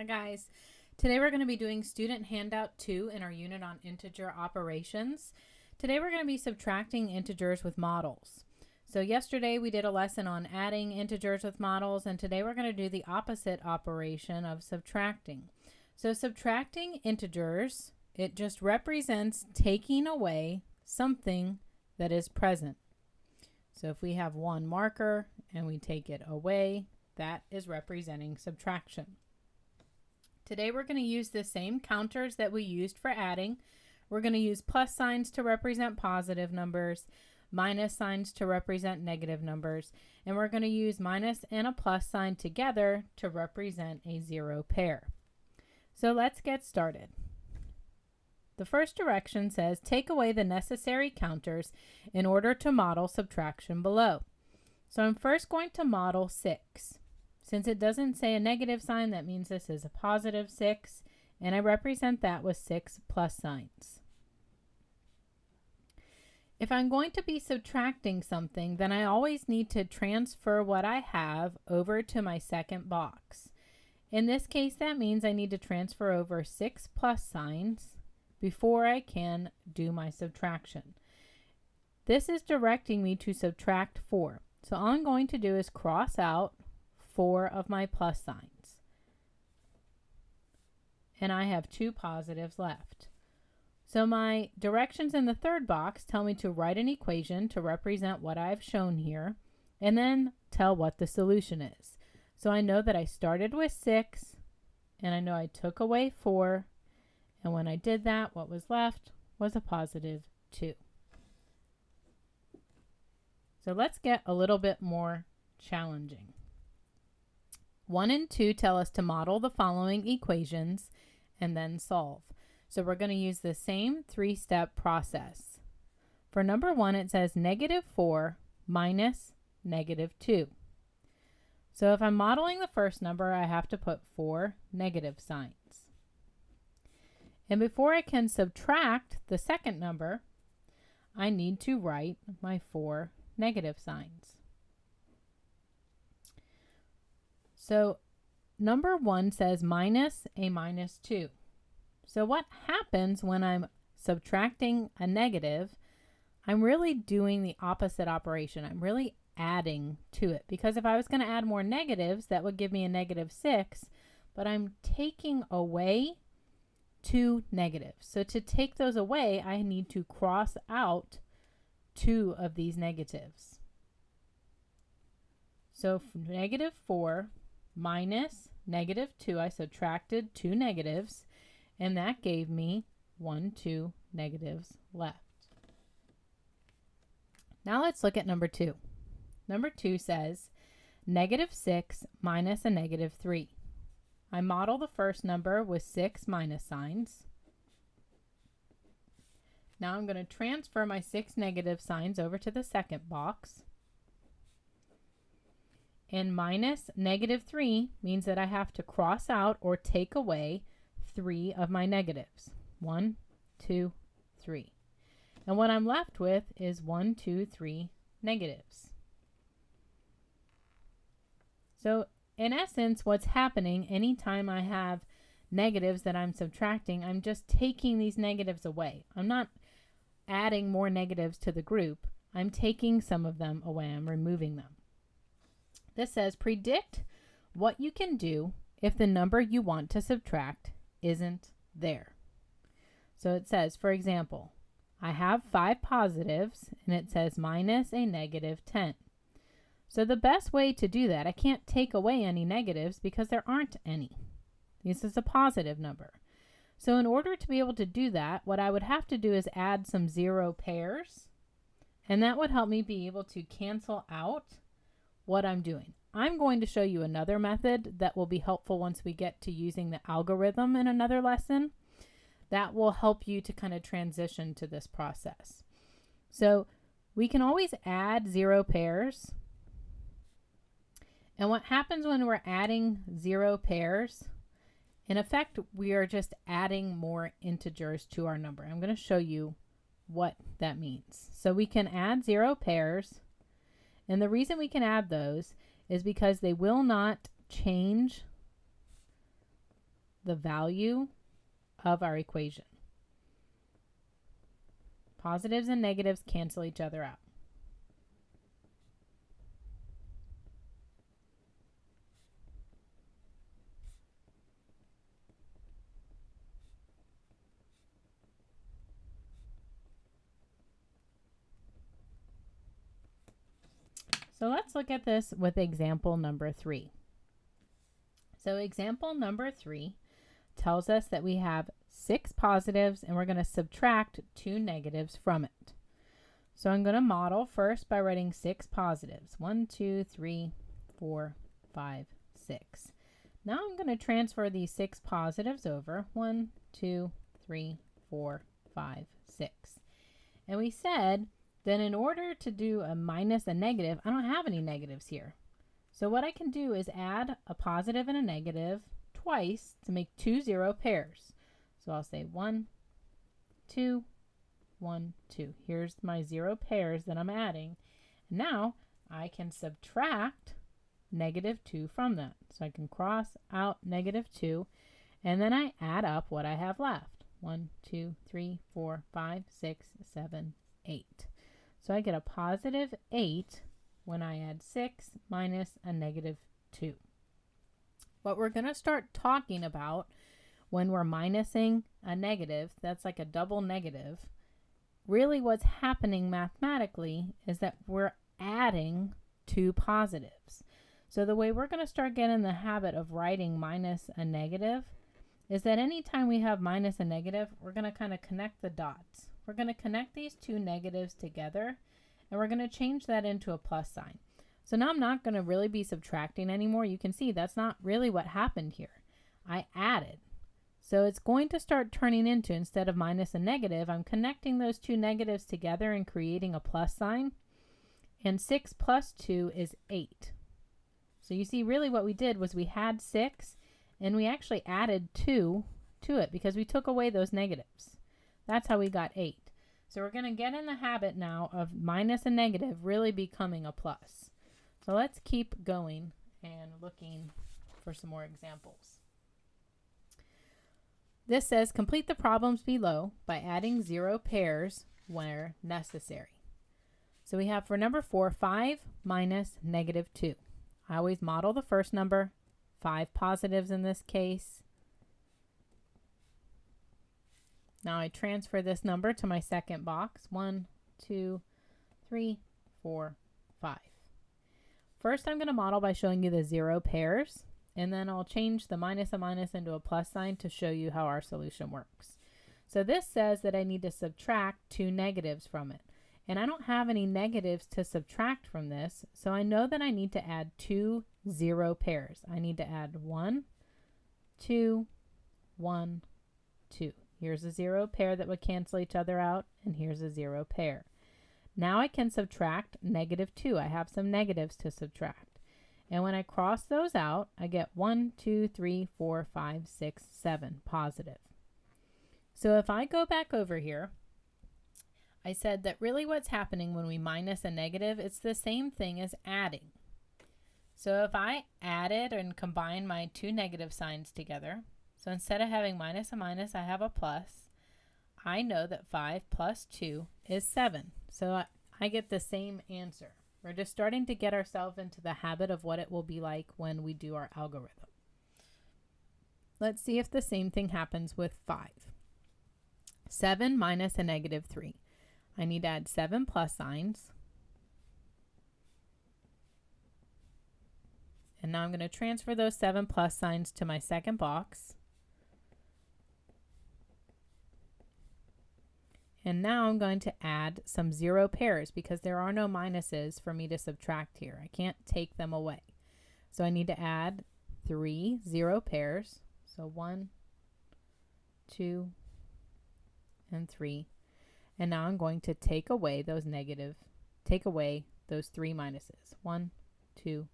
Hi guys. Today we're going to be doing student handout 2 in our unit on integer operations. Today we're going to be subtracting integers with models. So yesterday we did a lesson on adding integers with models, and today we're going to do the opposite operation of subtracting. So subtracting integers, it just represents taking away something that is present. So if we have one marker and we take it away, that is representing subtraction. Today we're going to use the same counters that we used for adding. We're going to use plus signs to represent positive numbers, minus signs to represent negative numbers, and we're going to use minus and a plus sign together to represent a zero pair. So let's get started. The first direction says take away the necessary counters in order to model subtraction below. So I'm first going to model 6. Since it doesn't say a negative sign, that means this is a positive 6, and I represent that with 6 plus signs. If I'm going to be subtracting something, then I always need to transfer what I have over to my second box. In this case, that means I need to transfer over 6 plus signs before I can do my subtraction. This is directing me to subtract 4. So all I'm going to do is cross out 4 of my plus signs. And I have 2 positives left. So my directions in the third box tell me to write an equation to represent what I've shown here, and then tell what the solution is. So I know that I started with 6, and I know I took away 4, and when I did that, what was left was a positive 2. So let's get a little bit more challenging. 1 and 2 tell us to model the following equations and then solve. So we're going to use the same 3-step process. For number 1, it says -4 minus -2. So if I'm modeling the first number, I have to put 4 negative signs. And before I can subtract the second number, I need to write my 4 negative signs. So number 1 says minus a -2. So what happens when I'm subtracting a negative? I'm really doing the opposite operation. I'm really adding to it, because if I was going to add more negatives, that would give me a -6, but I'm taking away 2 negatives. So to take those away, I need to cross out 2 of these negatives. So -4 minus -2, I subtracted 2 negatives, and that gave me 2 negatives left. Now let's look at number 2. Number 2 says -6 minus a -3. I model the first number with 6 minus signs. Now I'm going to transfer my 6 negative signs over to the second box. And minus -3 means that I have to cross out or take away 3 of my negatives. 1, 2, 3. And what I'm left with is 1, 2, 3 negatives. So in essence, what's happening anytime I have negatives that I'm subtracting, I'm just taking these negatives away. I'm not adding more negatives to the group. I'm taking some of them away. I'm removing them. This says predict what you can do if the number you want to subtract isn't there. So it says, for example, I have 5 positives and it says minus a -10. So the best way to do that, I can't take away any negatives because there aren't any. This is a positive number. So in order to be able to do that, what I would have to do is add some 0 pairs, and that would help me be able to cancel out what I'm doing. I'm going to show you another method that will be helpful once we get to using the algorithm in another lesson. That will help you to kind of transition to this process. So we can always add 0 pairs. And what happens when we're adding 0 pairs, in effect, we are just adding more integers to our number. I'm going to show you what that means. So we can add 0 pairs, and the reason we can add those is because they will not change the value of our equation. Positives and negatives cancel each other out. So let's look at this with example number 3. So example number 3 tells us that we have 6 positives and we're going to subtract 2 negatives from it. So I'm going to model first by writing 6 positives. 1, 2, 3, 4, 5, 6. Now I'm going to transfer these 6 positives over. 1, 2, 3, 4, 5, 6. And we said then in order to do a minus a negative, I don't have any negatives here. So what I can do is add a positive and a negative twice to make 2 zero pairs. So I'll say 1, 2, 1, 2. Here's my 0 pairs that I'm adding. Now I can subtract -2 from that. So I can cross out -2 and then I add up what I have left. 1, 2, 3, 4, 5, 6, 7, 8. So I get a positive 8 when I add 6 minus a -2. What we're going to start talking about when we're minusing a negative, that's like a double negative, really what's happening mathematically is that we're adding 2 positives. So the way we're going to start getting the habit of writing minus a negative is that anytime we have minus a negative, we're going to kind of connect the dots. We're going to connect these 2 negatives together and we're going to change that into a plus sign. So now I'm not going to really be subtracting anymore. You can see that's not really what happened here. I added. So it's going to start turning into, instead of minus a negative, I'm connecting those 2 negatives together and creating a plus sign. And 6 plus 2 is 8. So you see really what we did was we had 6 and we actually added 2 to it because we took away those negatives. That's how we got 8. So we're going to get in the habit now of minus a negative really becoming a plus. So let's keep going and looking for some more examples. This says complete the problems below by adding 0 pairs where necessary. So we have for number 4, 5 minus -2. I always model the first number, 5 positives in this case. Now I transfer this number to my second box. 1, 2, 3, 4, 5. First I'm going to model by showing you the 0 pairs, and then I'll change the minus a minus into a plus sign to show you how our solution works. So this says that I need to subtract 2 negatives from it. And I don't have any negatives to subtract from this, so I know that I need to add 2 0 pairs. I need to add 1, 2, 1, 2. Here's a 0 pair that would cancel each other out, and here's a 0 pair. Now I can subtract -2. I have some negatives to subtract. And when I cross those out, I get 1, 2, 3, 4, 5, 6, 7 positive. So if I go back over here, I said that really what's happening when we minus a negative, it's the same thing as adding. So if I added and combine my 2 negative signs together, so instead of having minus a minus, I have a plus. I know that 5 plus 2 is 7. So I get the same answer. We're just starting to get ourselves into the habit of what it will be like when we do our algorithm. Let's see if the same thing happens with 5. 7 minus a -3. I need to add 7 plus signs. And now I'm going to transfer those 7 plus signs to my second box. And now I'm going to add some 0 pairs because there are no minuses for me to subtract here. I can't take them away. So I need to add 3 0 pairs. So 1, 2, and 3. And now I'm going to take away those 3 minuses. 1, 2,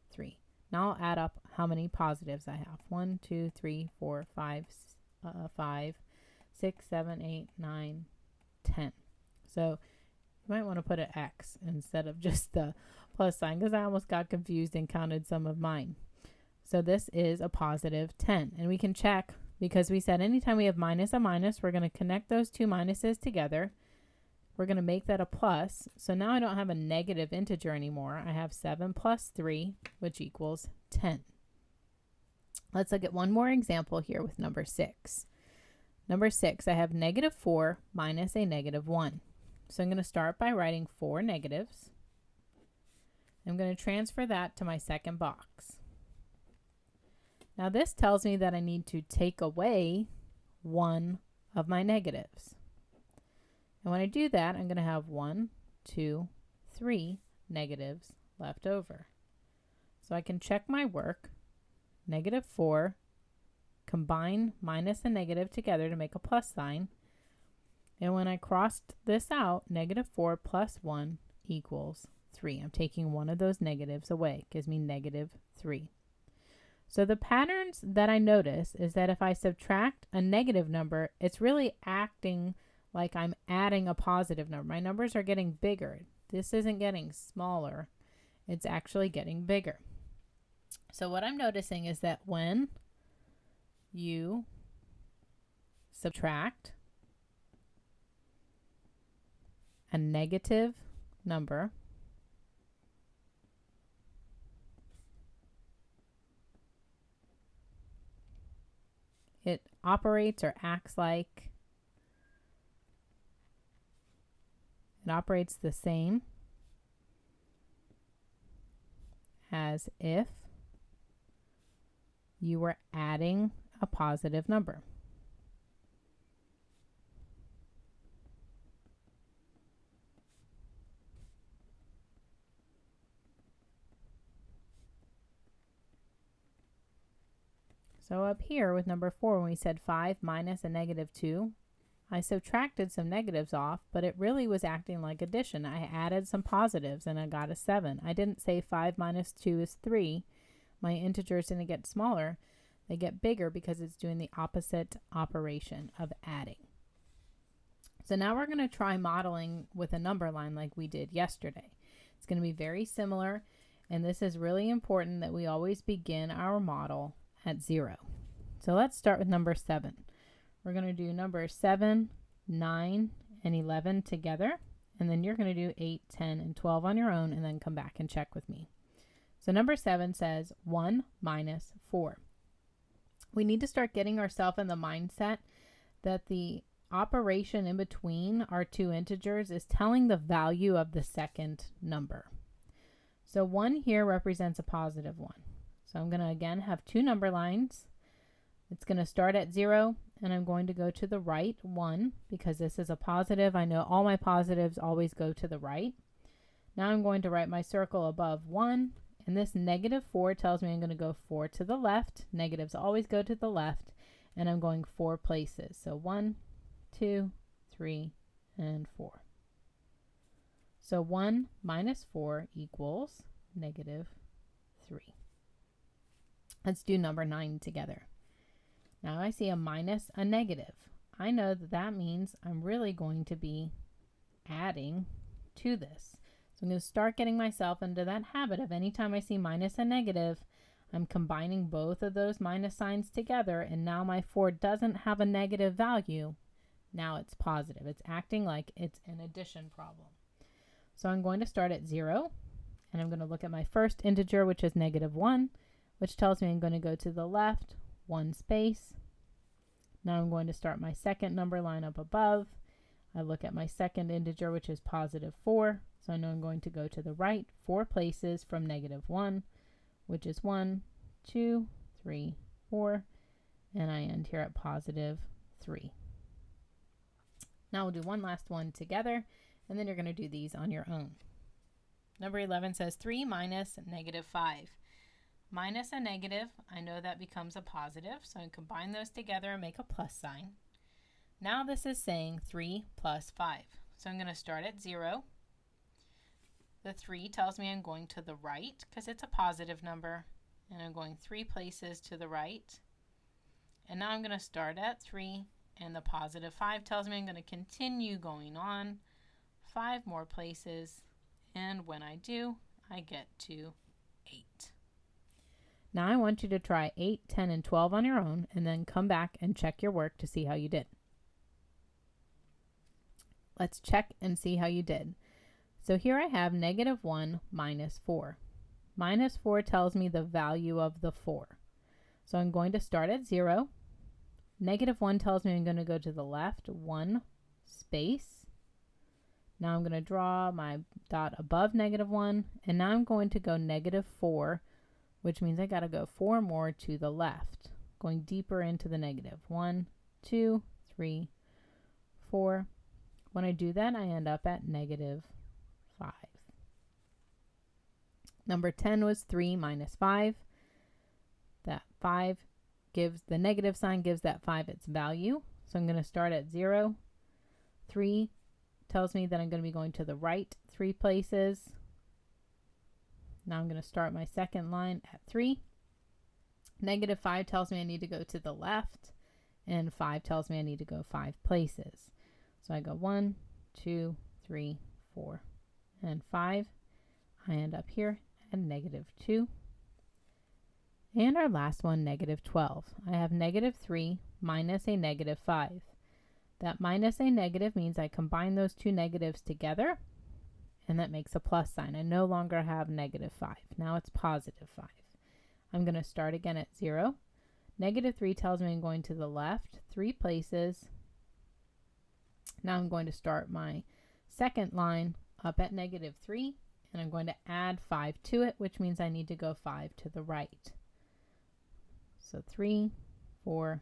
3. Now I'll add up how many positives I have. 1, 2, 3, 4, 5, 6, 7, 8, 9, 10. So you might want to put an X instead of just the plus sign because I almost got confused and counted some of mine. So this is a positive 10. And we can check because we said anytime we have minus a minus, we're going to connect those two minuses together. We're going to make that a plus. So now I don't have a negative integer anymore. I have 7 plus 3, which equals 10. Let's look at one more example here with number 6. Number 6, I have negative 4 minus a negative 1. So I'm going to start by writing 4 negatives. I'm going to transfer that to my second box. Now this tells me that I need to take away one of my negatives. And when I do that, I'm going to have 1, 2, 3 negatives left over. So I can check my work. Negative 4, combine minus and negative together to make a plus sign. And when I crossed this out, negative 4 plus 1 equals 3. I'm taking one of those negatives away. It gives me negative 3. So the patterns that I notice is that if I subtract a negative number, it's really acting like I'm adding a positive number. My numbers are getting bigger. This isn't getting smaller. It's actually getting bigger. So what I'm noticing is that when you subtract a negative number, it operates or acts like it operates the same as if you were adding a positive number. So up here with number 4, when we said 5 minus a negative 2, I subtracted some negatives off, but it really was acting like addition. I added some positives and I got a 7. I didn't say 5 minus 2 is 3. My integers didn't get smaller. They get bigger because it's doing the opposite operation of adding. So now we're going to try modeling with a number line like we did yesterday. It's going to be very similar, and this is really important that we always begin our model at 0. So let's start with number 7. We're going to do numbers 7, 9, and 11 together, and then you're going to do 8, 10, and 12 on your own, and then come back and check with me. So number 7 says 1 minus 4. We need to start getting ourselves in the mindset that the operation in between our two integers is telling the value of the second number. So 1 here represents a positive 1. So I'm going to again have two number lines. It's going to start at 0, and I'm going to go to the right 1 because this is a positive. I know all my positives always go to the right. Now I'm going to write my circle above 1. And this negative 4 tells me I'm going to go 4 to the left. Negatives always go to the left. And I'm going 4 places. So 1, 2, 3, and 4. So 1 minus 4 equals negative 3. Let's do number 9 together. Now I see a minus a negative. I know that that means I'm really going to be adding to this. So I'm going to start getting myself into that habit of anytime I see minus and negative, I'm combining both of those minus signs together, and now my 4 doesn't have a negative value. Now it's positive. It's acting like it's an addition problem. So I'm going to start at 0, and I'm going to look at my first integer, which is negative 1, which tells me I'm going to go to the left 1 space. Now I'm going to start my second number line up above. I look at my second integer, which is positive 4. So I know I'm going to go to the right 4 places from negative 1, which is 1, 2, 3, 4, and I end here at positive 3. Now we'll do one last one together, and then you're going to do these on your own. Number 11 says 3 minus negative 5. Minus a negative, I know that becomes a positive, so I combine those together and make a plus sign. Now this is saying 3 plus 5. So I'm going to start at 0. The 3 tells me I'm going to the right because it's a positive number, and I'm going 3 places to the right. And now I'm going to start at 3, and the positive 5 tells me I'm going to continue going on 5 more places, and when I do, I get to 8. Now I want you to try 8, 10, and 12 on your own, and then come back and check your work to see how you did. Let's check and see how you did. So here I have -1 minus 4. Minus 4 tells me the value of the 4. So I'm going to start at 0. -1 tells me I'm going to go to the left 1 space. Now I'm going to draw my dot above -1, and now I'm going to go -4, which means I got to go 4 more to the left, going deeper into the negative. 1, 2, 3, 4. When I do that, I end up at -5. Number 10 was 3 minus 5. That 5 gives, the negative sign gives that 5 its value. So I'm going to start at 0. 3 tells me that I'm going to be going to the right 3 places. Now I'm going to start my second line at 3. -5 tells me I need to go to the left, and 5 tells me I need to go 5 places. So I go 1, 2, 3, 4, and 5. I end up here at -2. And our last one, -12. I have -3 minus a -5. That minus a negative means I combine those two negatives together, and that makes a plus sign. I no longer have -5. Now it's +5. I'm going to start again at 0. -3 tells me I'm going to the left 3 places. Now I'm going to start my second line up at -3, and I'm going to add 5 to it, which means I need to go 5 to the right. So 3, 4,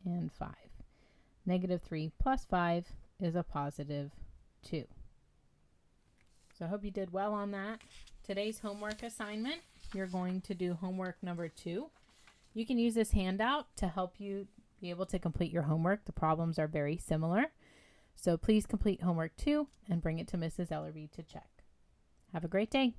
and 5. -3 plus 5 is a +2. So I hope you did well on that. Today's homework assignment, you're going to do homework number 2. You can use this handout to help you be able to complete your homework. The problems are very similar. So please complete homework 2 and bring it to Mrs. Ellerby to check. Have a great day.